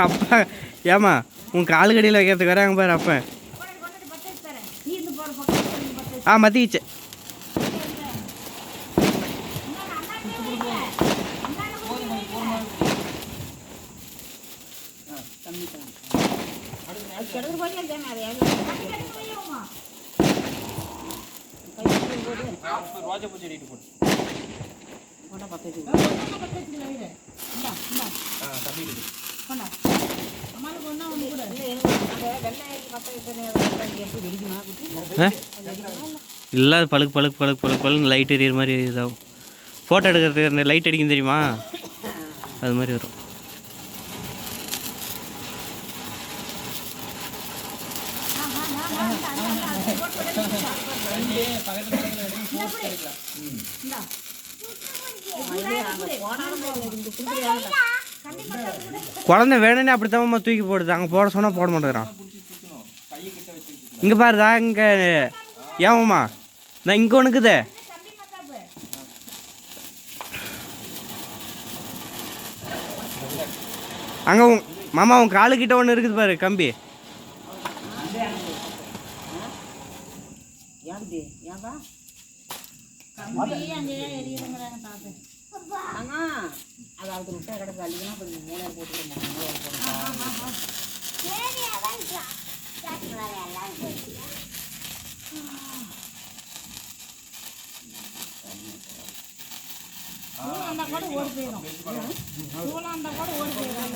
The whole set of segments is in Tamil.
அப்பா ஏமா உன் காலு கடியில் வைக்கிறதுக்கு வராங்க பாரு அப்போ. மத்திக்கிச்சு. ரோஜா பூச்சி அடிட்டு போடு. இல்லை பழுக்கு பழுக்கு பழுக்கு பழுக்கு பழுக்கு லைட் எரியிற மாதிரி இதாகும். ஃபோட்டோ எடுக்கிறதுக்கு லைட் அடிக்கும் தெரியுமா, அது மாதிரி வரும். குழந்தை வேணும்னே அப்படித்தான் தூக்கி போடுது. அங்கே போட சொன்னால் போட மாட்டேங்கிறான். இங்கே பாருதா, இங்கே ஏமாம்மா நான் இங்கே ஒன்றுக்குதே. அங்கே மாமா உன் காலுக்கிட்ட ஒன்று இருக்குது பாரு கம்பி. அதாவது முட்டை கிடக்கு அள்ளிக்கலாம் கொஞ்சம் மூணு போட்டு அந்த கூட ஓடி போயிடும். அந்த கூட ஓடி போயிடும்.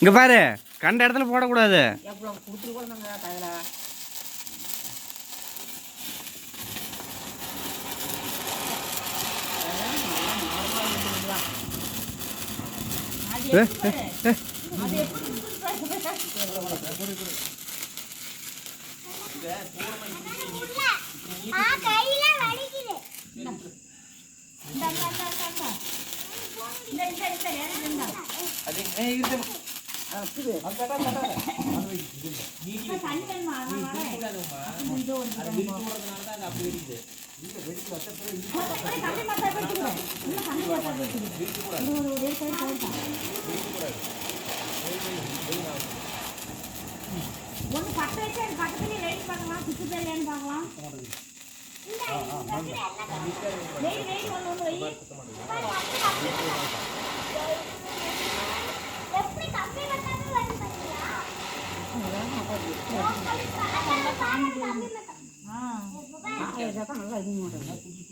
இங்க பாரு, கண்ட இடத்துல போடக்கூடாது. ஒன்று பட்ட வச்சு அது பக்கத்துலேயே ரெடி பண்ணலாம். சுற்று தெரியலன்னு பார்க்கலாம். வெயில் ஒன்று ஒன்று வெயில் நல்லா இது மாட்டேன்.